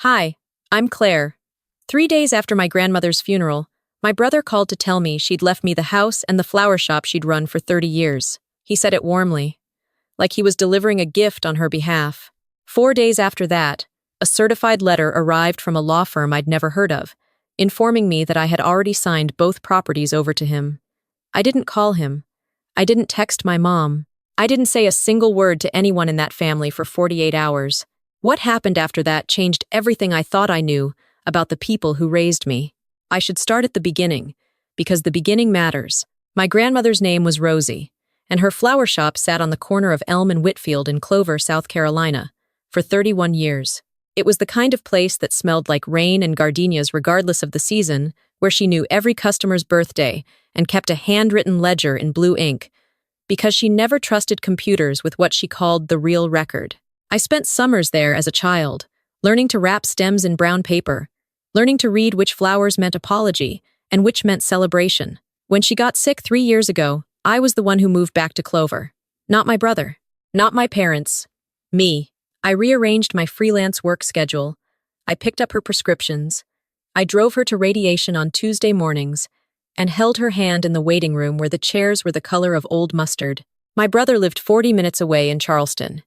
Hi, I'm Claire. 3 days after my grandmother's funeral, my brother called to tell me she'd left me the house and the flower shop she'd run for 30 years. He said it warmly, like he was delivering a gift on her behalf. 4 days after that, a certified letter arrived from a law firm I'd never heard of, informing me that I had already signed both properties over to him. I didn't call him. I didn't text my mom. I didn't say a single word to anyone in that family for 48 hours. What happened after that changed everything I thought I knew about the people who raised me. I should start at the beginning, because the beginning matters. My grandmother's name was Rosie, and her flower shop sat on the corner of Elm and Whitfield in Clover, South Carolina, for 31 years. It was the kind of place that smelled like rain and gardenias regardless of the season, where she knew every customer's birthday and kept a handwritten ledger in blue ink, because she never trusted computers with what she called the real record. I spent summers there as a child, learning to wrap stems in brown paper, learning to read which flowers meant apology and which meant celebration. When she got sick 3 years ago, I was the one who moved back to Clover. Not my brother. Not my parents. Me. I rearranged my freelance work schedule. I picked up her prescriptions. I drove her to radiation on Tuesday mornings and held her hand in the waiting room where the chairs were the color of old mustard. My brother lived 40 minutes away in Charleston.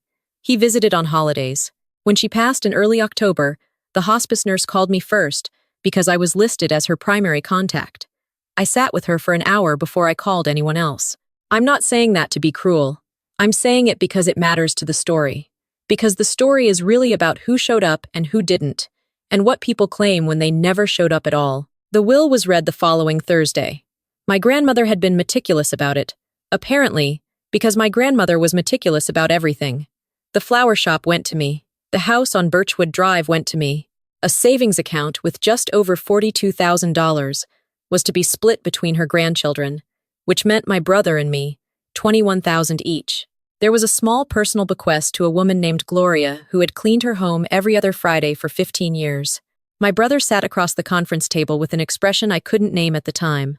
He visited on holidays. When she passed in early October, the hospice nurse called me first because I was listed as her primary contact. I sat with her for an hour before I called anyone else. I'm not saying that to be cruel. I'm saying it because it matters to the story. Because the story is really about who showed up and who didn't, and what people claim when they never showed up at all. The will was read the following Thursday. My grandmother had been meticulous about it, apparently, because my grandmother was meticulous about everything. The flower shop went to me. The house on Birchwood Drive went to me. A savings account with just over $42,000 was to be split between her grandchildren, which meant my brother and me, $21,000 each. There was a small personal bequest to a woman named Gloria who had cleaned her home every other Friday for 15 years. My brother sat across the conference table with an expression I couldn't name at the time.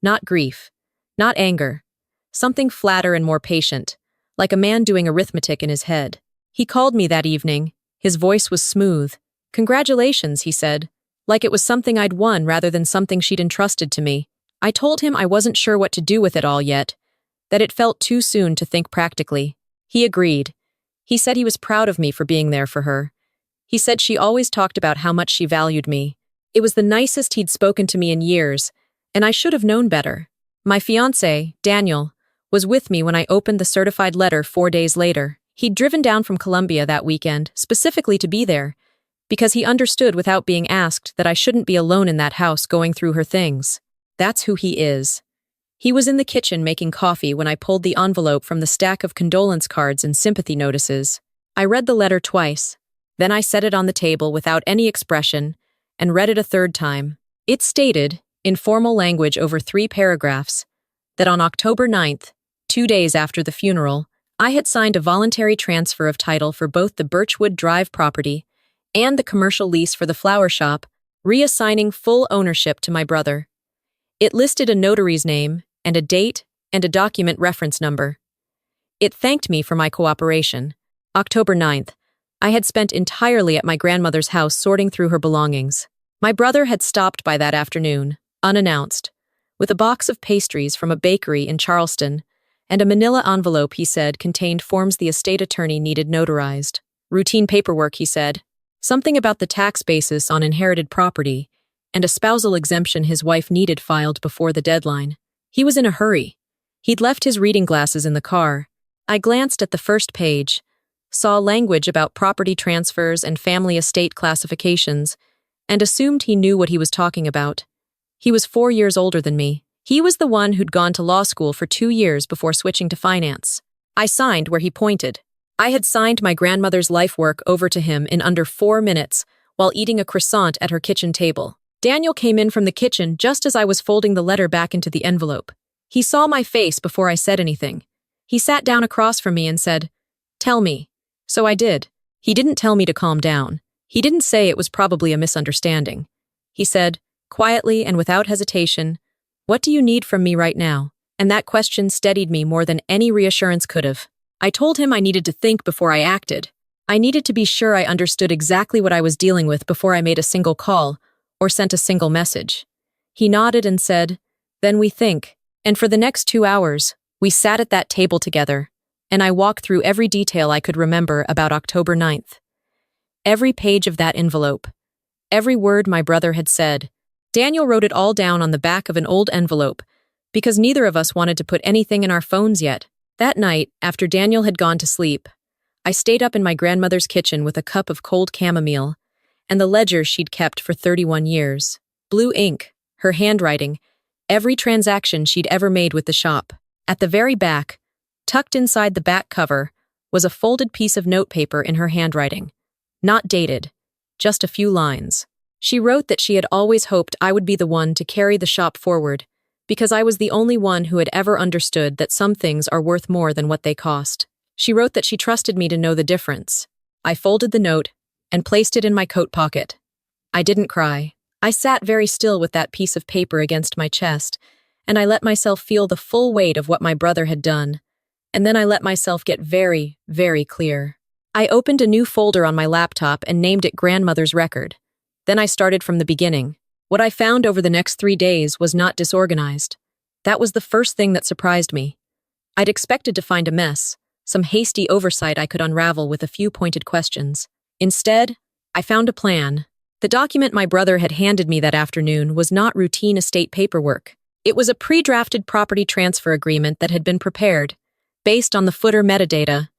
Not grief. Not anger. Something flatter and more patient, like a man doing arithmetic in his head. He called me that evening. His voice was smooth. "Congratulations," he said, like it was something I'd won rather than something she'd entrusted to me. I told him I wasn't sure what to do with it all yet, that it felt too soon to think practically. He agreed. He said he was proud of me for being there for her. He said she always talked about how much she valued me. It was the nicest he'd spoken to me in years, and I should have known better. My fiancé, Daniel, was with me when I opened the certified letter 4 days later. He'd driven down from Columbia that weekend, specifically to be there, because he understood without being asked that I shouldn't be alone in that house going through her things. That's who he is. He was in the kitchen making coffee when I pulled the envelope from the stack of condolence cards and sympathy notices. I read the letter twice. Then I set it on the table without any expression and read it a third time. It stated, in formal language over 3 paragraphs, that on October 9th, 2 days after the funeral, I had signed a voluntary transfer of title for both the Birchwood Drive property and the commercial lease for the flower shop, reassigning full ownership to my brother. It listed a notary's name and a date and a document reference number. It thanked me for my cooperation. October 9th, I had spent entirely at my grandmother's house sorting through her belongings. My brother had stopped by that afternoon, unannounced, with a box of pastries from a bakery in Charleston, and a manila envelope, he said, contained forms the estate attorney needed notarized. Routine paperwork, he said. Something about the tax basis on inherited property, and a spousal exemption his wife needed filed before the deadline. He was in a hurry. He'd left his reading glasses in the car. I glanced at the first page, saw language about property transfers and family estate classifications, and assumed he knew what he was talking about. He was 4 years older than me. He was the one who'd gone to law school for 2 years before switching to finance. I signed where he pointed. I had signed my grandmother's life work over to him in under 4 minutes while eating a croissant at her kitchen table. Daniel came in from the kitchen just as I was folding the letter back into the envelope. He saw my face before I said anything. He sat down across from me and said, "Tell me." So I did. He didn't tell me to calm down. He didn't say it was probably a misunderstanding. He said, quietly and without hesitation, "What do you need from me right now?" And that question steadied me more than any reassurance could have. I told him I needed to think before I acted. I needed to be sure I understood exactly what I was dealing with before I made a single call or sent a single message. He nodded and said, "Then we think." And for the next 2 hours, we sat at that table together, and I walked through every detail I could remember about October 9th. Every page of that envelope, every word my brother had said. Daniel wrote it all down on the back of an old envelope, because neither of us wanted to put anything in our phones yet. That night, after Daniel had gone to sleep, I stayed up in my grandmother's kitchen with a cup of cold chamomile and the ledger she'd kept for 31 years. Blue ink, her handwriting, every transaction she'd ever made with the shop. At the very back, tucked inside the back cover, was a folded piece of notepaper in her handwriting. Not dated, just a few lines. She wrote that she had always hoped I would be the one to carry the shop forward, because I was the only one who had ever understood that some things are worth more than what they cost. She wrote that she trusted me to know the difference. I folded the note and placed it in my coat pocket. I didn't cry. I sat very still with that piece of paper against my chest, and I let myself feel the full weight of what my brother had done. And then I let myself get very, very clear. I opened a new folder on my laptop and named it Grandmother's Record. Then I started from the beginning. What I found over the next 3 days was not disorganized. That was the first thing that surprised me. I'd expected to find a mess, some hasty oversight I could unravel with a few pointed questions. Instead, I found a plan. The document my brother had handed me that afternoon was not routine estate paperwork. It was a pre-drafted property transfer agreement that had been prepared, based on the footer metadata,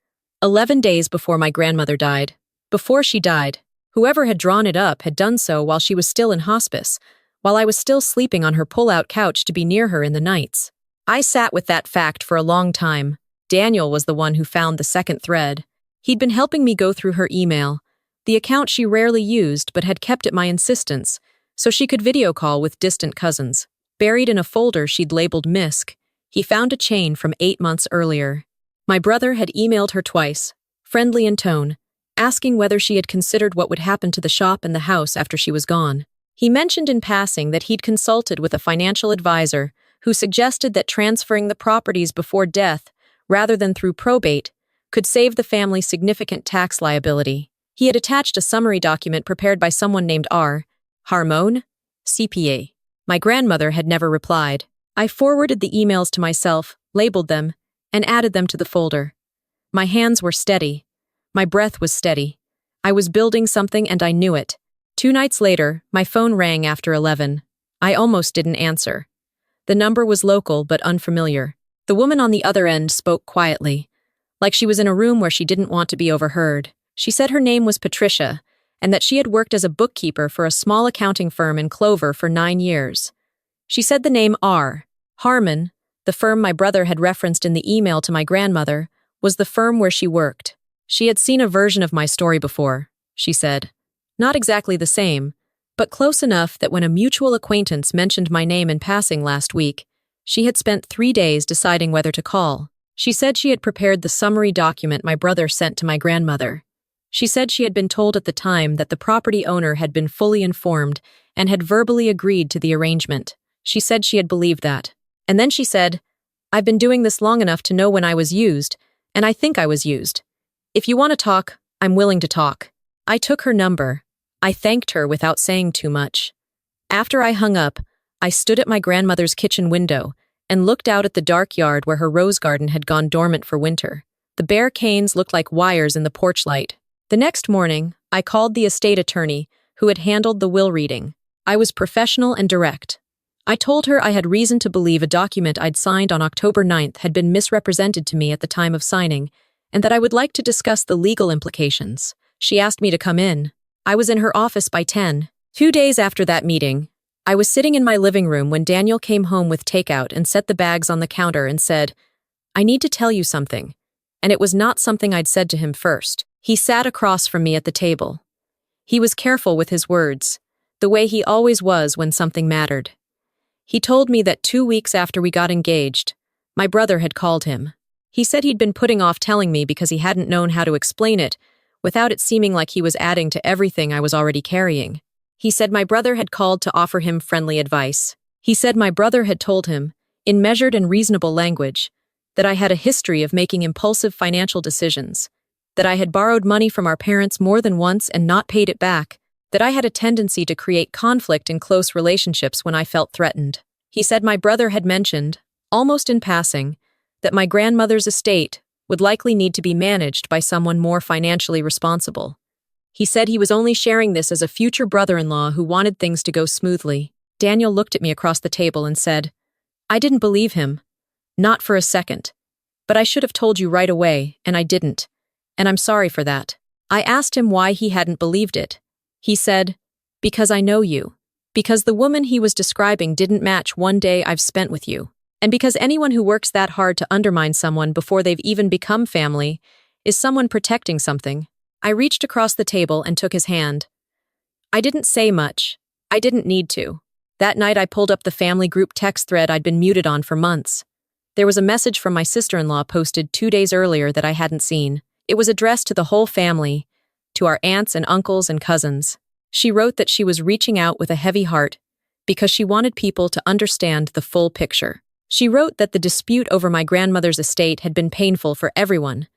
11 days before my grandmother died. Before she died, whoever had drawn it up had done so while she was still in hospice, while I was still sleeping on her pull-out couch to be near her in the nights. I sat with that fact for a long time. Daniel was the one who found the second thread. He'd been helping me go through her email, the account she rarely used but had kept at my insistence, so she could video call with distant cousins. Buried in a folder she'd labeled MISC, he found a chain from 8 months earlier. My brother had emailed her twice, friendly in tone, asking whether she had considered what would happen to the shop and the house after she was gone. He mentioned in passing that he'd consulted with a financial advisor who suggested that transferring the properties before death, rather than through probate, could save the family significant tax liability. He had attached a summary document prepared by someone named R. Harmon, CPA. My grandmother had never replied. I forwarded the emails to myself, labeled them, and added them to the folder. My hands were steady. My breath was steady. I was building something and I knew it. 2 nights later, my phone rang after 11. I almost didn't answer. The number was local but unfamiliar. The woman on the other end spoke quietly, like she was in a room where she didn't want to be overheard. She said her name was Patricia, and that she had worked as a bookkeeper for a small accounting firm in Clover for 9 years. She said the name R. Harmon, the firm my brother had referenced in the email to my grandmother, was the firm where she worked. She had seen a version of my story before, she said. Not exactly the same, but close enough that when a mutual acquaintance mentioned my name in passing last week, she had spent 3 days deciding whether to call. She said she had prepared the summary document my brother sent to my grandmother. She said she had been told at the time that the property owner had been fully informed and had verbally agreed to the arrangement. She said she had believed that. And then she said, "I've been doing this long enough to know when I was used, and I think I was used. If you want to talk, I'm willing to talk." I took her number. I thanked her without saying too much. After I hung up, I stood at my grandmother's kitchen window and looked out at the dark yard where her rose garden had gone dormant for winter. The bare canes looked like wires in the porch light. The next morning, I called the estate attorney who had handled the will reading. I was professional and direct. I told her I had reason to believe a document I'd signed on October 9th had been misrepresented to me at the time of signing, and that I would like to discuss the legal implications. She asked me to come in. I was in her office by 10. 2 days after that meeting, I was sitting in my living room when Daniel came home with takeout and set the bags on the counter and said, "I need to tell you something." And it was not something I'd said to him first. He sat across from me at the table. He was careful with his words, the way he always was when something mattered. He told me that 2 weeks after we got engaged, my brother had called him. He said he'd been putting off telling me because he hadn't known how to explain it, without it seeming like he was adding to everything I was already carrying. He said my brother had called to offer him friendly advice. He said my brother had told him, in measured and reasonable language, that I had a history of making impulsive financial decisions, that I had borrowed money from our parents more than once and not paid it back, that I had a tendency to create conflict in close relationships when I felt threatened. He said my brother had mentioned, almost in passing, that my grandmother's estate would likely need to be managed by someone more financially responsible. He said he was only sharing this as a future brother-in-law who wanted things to go smoothly. Daniel looked at me across the table and said, "I didn't believe him. Not for a second. But I should have told you right away, and I didn't. And I'm sorry for that." I asked him why he hadn't believed it. He said, "Because I know you. Because the woman he was describing didn't match one day I've spent with you. And because anyone who works that hard to undermine someone before they've even become family is someone protecting something." I reached across the table and took his hand. I didn't say much. I didn't need to. That night I pulled up the family group text thread I'd been muted on for months. There was a message from my sister-in-law posted 2 days earlier that I hadn't seen. It was addressed to the whole family, to our aunts and uncles and cousins. She wrote that she was reaching out with a heavy heart because she wanted people to understand the full picture. She wrote that the dispute over my grandmother's estate had been painful for everyone,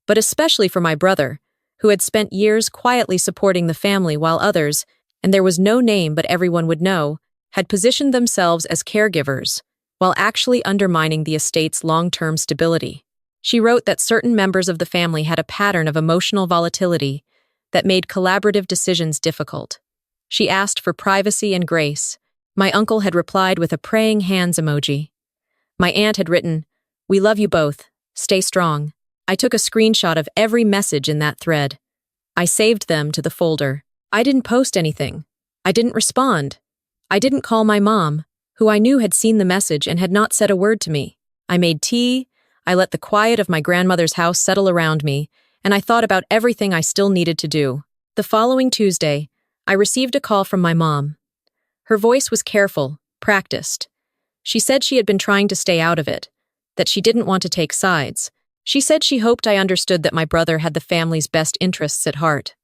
but especially for my brother, who had spent years quietly supporting the family while others, and there was no name but everyone would know, had positioned themselves as caregivers, while actually undermining the estate's long-term stability. She wrote that certain members of the family had a pattern of emotional volatility that made collaborative decisions difficult. She asked for privacy and grace. My uncle had replied with a praying hands emoji. My aunt had written, "We love you both. Stay strong." I took a screenshot of every message in that thread. I saved them to the folder. I didn't post anything. I didn't respond. I didn't call my mom, who I knew had seen the message and had not said a word to me. I made tea, I let the quiet of my grandmother's house settle around me, and I thought about everything I still needed to do. The following Tuesday, I received a call from my mom. Her voice was careful, practiced. She said she had been trying to stay out of it, that she didn't want to take sides. She said she hoped I understood that my brother had the family's best interests at heart.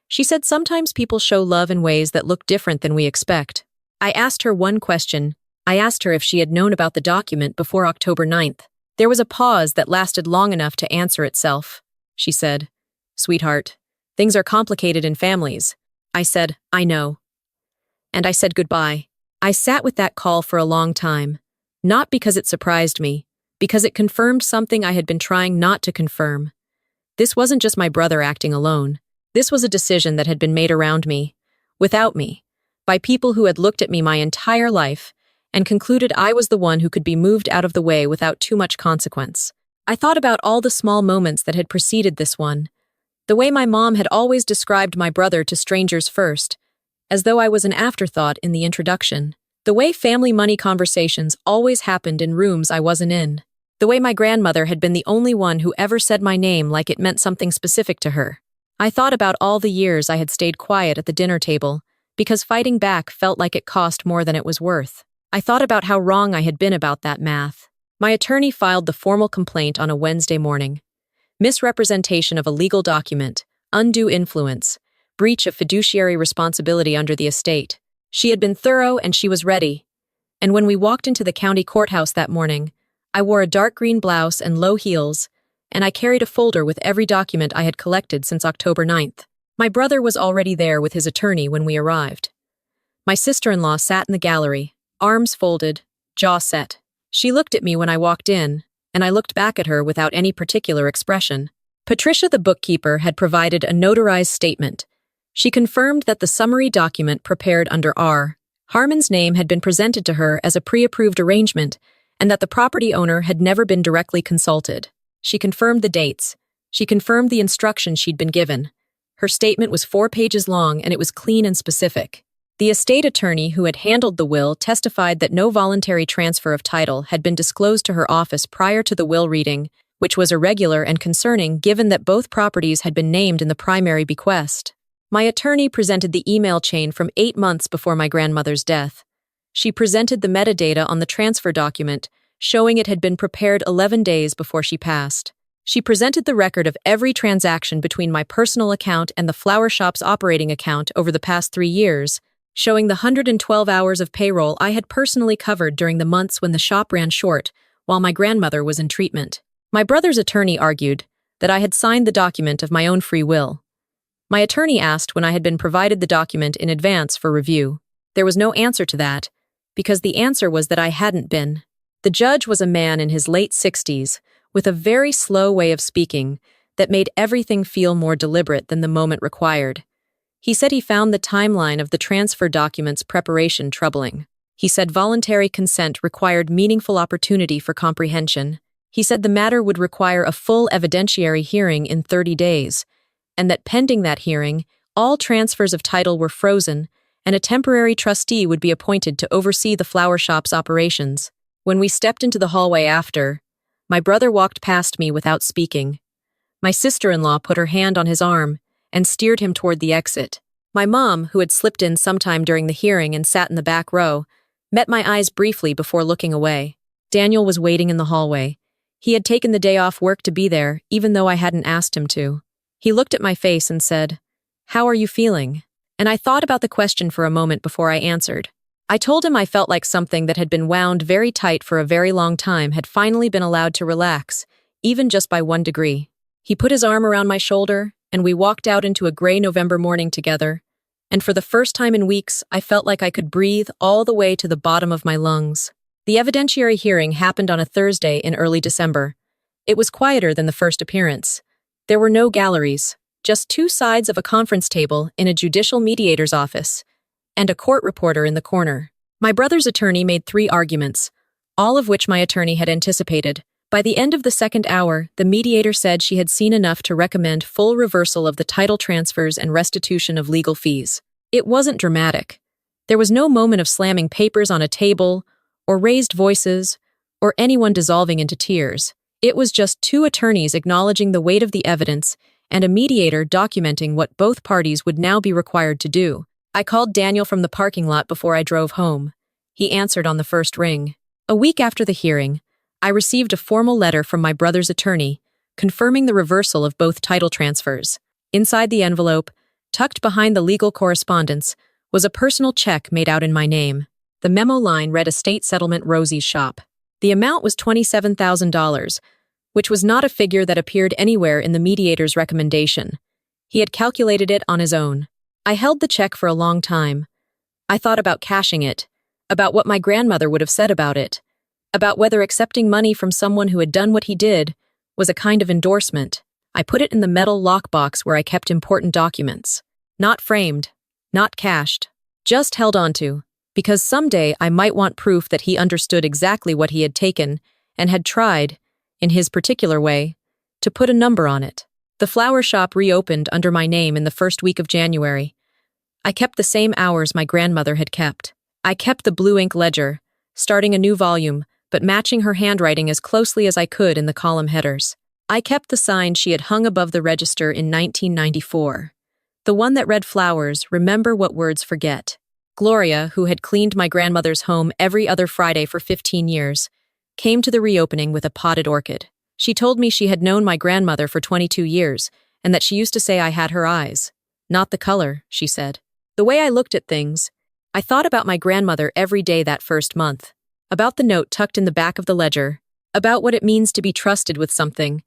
She said sometimes people show love in ways that look different than we expect. I asked her one question. I asked her if she had known about the document before October 9th. There was a pause that lasted long enough to answer itself. She said, "Sweetheart, things are complicated in families." I said, "I know." And I said goodbye. I sat with that call for a long time, not because it surprised me, because it confirmed something I had been trying not to confirm. This wasn't just my brother acting alone. This was a decision that had been made around me, without me, by people who had looked at me my entire life and concluded I was the one who could be moved out of the way without too much consequence. I thought about all the small moments that had preceded this one, the way my mom had always described my brother to strangers first, as though I was an afterthought in the introduction, the way family money conversations always happened in rooms I wasn't in. The way my grandmother had been the only one who ever said my name like it meant something specific to her. I thought about all the years I had stayed quiet at the dinner table, because fighting back felt like it cost more than it was worth. I thought about how wrong I had been about that math. My attorney filed the formal complaint on a Wednesday morning. Misrepresentation of a legal document, undue influence, breach of fiduciary responsibility under the estate. She had been thorough and she was ready. And when we walked into the county courthouse that morning, I wore a dark green blouse and low heels, and I carried a folder with every document I had collected since October 9th. My brother was already there with his attorney when we arrived. My sister-in-law sat in the gallery, arms folded, jaw set. She looked at me when I walked in, and I looked back at her without any particular expression. Patricia, the bookkeeper, had provided a notarized statement. She confirmed that the summary document prepared under R. Harmon's name had been presented to her as a pre-approved arrangement, and that the property owner had never been directly consulted. She confirmed the dates. She confirmed the instructions she'd been given. Her statement was 4 pages long, and it was clean and specific. The estate attorney who had handled the will testified that no voluntary transfer of title had been disclosed to her office prior to the will reading, which was irregular and concerning given that both properties had been named in the primary bequest. My attorney presented the email chain from 8 months before my grandmother's death. She presented the metadata on the transfer document, showing it had been prepared 11 days before she passed. She presented the record of every transaction between my personal account and the flower shop's operating account over the past 3 years, showing the 112 hours of payroll I had personally covered during the months when the shop ran short, while my grandmother was in treatment. My brother's attorney argued, that I had signed the document of my own free will. My attorney asked when I had been provided the document in advance for review. There was no answer to that, because the answer was that I hadn't been. The judge was a man in his late 60s, with a very slow way of speaking that made everything feel more deliberate than the moment required. He said he found the timeline of the transfer documents preparation troubling. He said voluntary consent required meaningful opportunity for comprehension. He said the matter would require a full evidentiary hearing in 30 days, and that pending that hearing, all transfers of title were frozen, and a temporary trustee would be appointed to oversee the flower shop's operations. When we stepped into the hallway after, my brother walked past me without speaking. My sister-in-law put her hand on his arm and steered him toward the exit. My mom, who had slipped in sometime during the hearing and sat in the back row, met my eyes briefly before looking away. Daniel was waiting in the hallway. He had taken the day off work to be there, even though I hadn't asked him to. He looked at my face and said, "How are you feeling?" And I thought about the question for a moment before I answered. I told him I felt like something that had been wound very tight for a very long time had finally been allowed to relax, even just by 1 degree. He put his arm around my shoulder, and we walked out into a gray November morning together. And for the first time in weeks, I felt like I could breathe all the way to the bottom of my lungs. The evidentiary hearing happened on a Thursday in early December. It was quieter than the first appearance. There were no galleries, just 2 sides of a conference table in a judicial mediator's office, and a court reporter in the corner. My brother's attorney made 3 arguments, all of which my attorney had anticipated. By the end of the second hour, the mediator said she had seen enough to recommend full reversal of the title transfers and restitution of legal fees. It wasn't dramatic. There was no moment of slamming papers on a table, or raised voices, or anyone dissolving into tears. It was just 2 attorneys acknowledging the weight of the evidence and a mediator documenting what both parties would now be required to do. I called Daniel from the parking lot before I drove home. He answered on the first ring. A week after the hearing, I received a formal letter from my brother's attorney confirming the reversal of both title transfers. Inside the envelope, tucked behind the legal correspondence, was a personal check made out in my name. The memo line read Estate Settlement Rosie's Shop. The amount was $27,000, which was not a figure that appeared anywhere in the mediator's recommendation. He had calculated it on his own. I held the check for a long time. I thought about cashing it, about what my grandmother would have said about it, about whether accepting money from someone who had done what he did was a kind of endorsement. I put it in the metal lockbox where I kept important documents. Not framed, not cashed, just held onto, because someday I might want proof that he understood exactly what he had taken and had tried, in his particular way, to put a number on it. The flower shop reopened under my name in the first week of January. I kept the same hours my grandmother had kept. I kept the blue ink ledger, starting a new volume, but matching her handwriting as closely as I could in the column headers. I kept the sign she had hung above the register in 1994. The one that read flowers, remember what words forget. Gloria, who had cleaned my grandmother's home every other Friday for 15 years, came to the reopening with a potted orchid. She told me she had known my grandmother for 22 years, and that she used to say I had her eyes. Not the color, she said. The way I looked at things, I thought about my grandmother every day that first month, about the note tucked in the back of the ledger, about what it means to be trusted with something,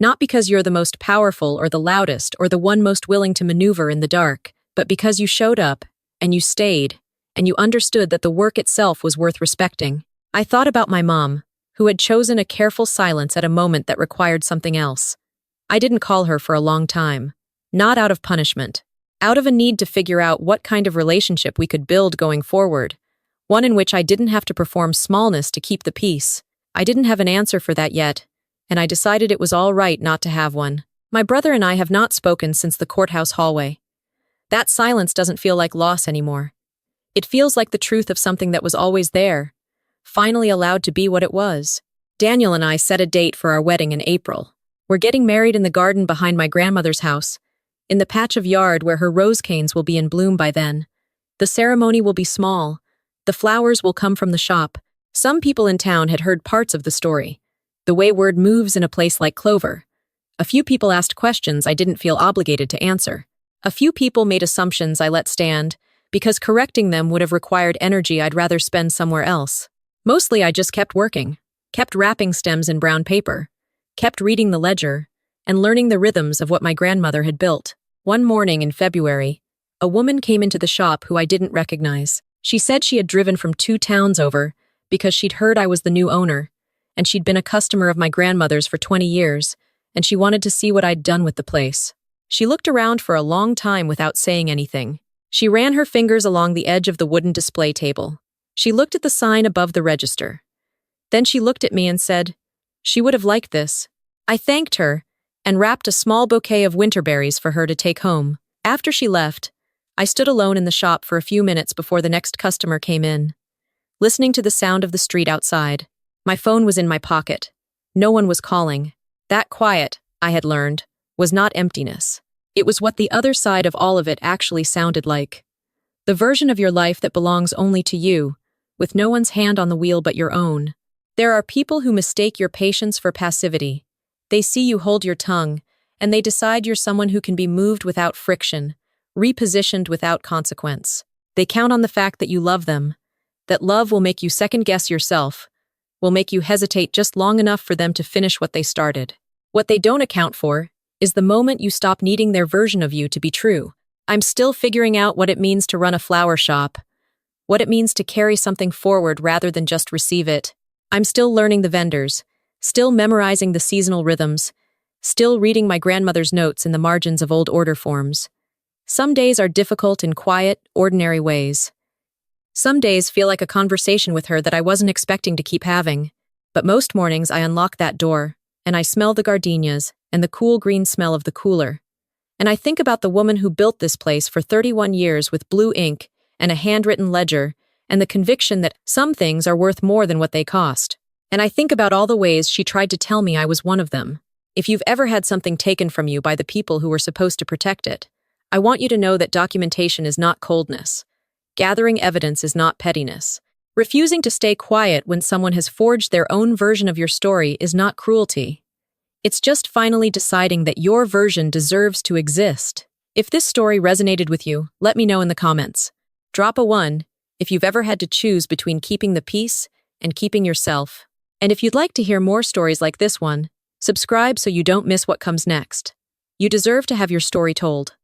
not because you're the most powerful or the loudest or the one most willing to maneuver in the dark, but because you showed up, and you stayed, and you understood that the work itself was worth respecting. I thought about my mom, who had chosen a careful silence at a moment that required something else. I didn't call her for a long time, not out of punishment, out of a need to figure out what kind of relationship we could build going forward, one in which I didn't have to perform smallness to keep the peace. I didn't have an answer for that yet, and I decided it was all right not to have one. My brother and I have not spoken since the courthouse hallway. That silence doesn't feel like loss anymore. It feels like the truth of something that was always there, finally allowed to be what it was. Daniel and I set a date for our wedding in April. We're getting married in the garden behind my grandmother's house, in the patch of yard where her rose canes will be in bloom by then. The ceremony will be small. The flowers will come from the shop. Some people in town had heard parts of the story, the way word moves in a place like Clover. A few people asked questions I didn't feel obligated to answer. A few people made assumptions I let stand, because correcting them would have required energy I'd rather spend somewhere else. Mostly I just kept working, kept wrapping stems in brown paper, kept reading the ledger, and learning the rhythms of what my grandmother had built. One morning in February, a woman came into the shop who I didn't recognize. She said she had driven from 2 towns over because she'd heard I was the new owner, and she'd been a customer of my grandmother's for 20 years, and she wanted to see what I'd done with the place. She looked around for a long time without saying anything. She ran her fingers along the edge of the wooden display table. She looked at the sign above the register. Then she looked at me and said, she would have liked this. I thanked her and wrapped a small bouquet of winterberries for her to take home. After she left, I stood alone in the shop for a few minutes before the next customer came in, listening to the sound of the street outside. My phone was in my pocket. No one was calling. That quiet, I had learned, was not emptiness. It was what the other side of all of it actually sounded like. The version of your life that belongs only to you, with no one's hand on the wheel but your own. There are people who mistake your patience for passivity. They see you hold your tongue, and they decide you're someone who can be moved without friction, repositioned without consequence. They count on the fact that you love them, that love will make you second-guess yourself, will make you hesitate just long enough for them to finish what they started. What they don't account for is the moment you stop needing their version of you to be true. I'm still figuring out what it means to run a flower shop, what it means to carry something forward rather than just receive it. I'm still learning the vendors, still memorizing the seasonal rhythms, still reading my grandmother's notes in the margins of old order forms. Some days are difficult in quiet, ordinary ways. Some days feel like a conversation with her that I wasn't expecting to keep having. But most mornings I unlock that door, and I smell the gardenias and the cool green smell of the cooler. And I think about the woman who built this place for 31 years with blue ink and a handwritten ledger, and the conviction that some things are worth more than what they cost. And I think about all the ways she tried to tell me I was one of them. If you've ever had something taken from you by the people who were supposed to protect it, I want you to know that documentation is not coldness. Gathering evidence is not pettiness. Refusing to stay quiet when someone has forged their own version of your story is not cruelty. It's just finally deciding that your version deserves to exist. If this story resonated with you, let me know in the comments. Drop a 1 if you've ever had to choose between keeping the peace and keeping yourself. And if you'd like to hear more stories like this one, subscribe so you don't miss what comes next. You deserve to have your story told.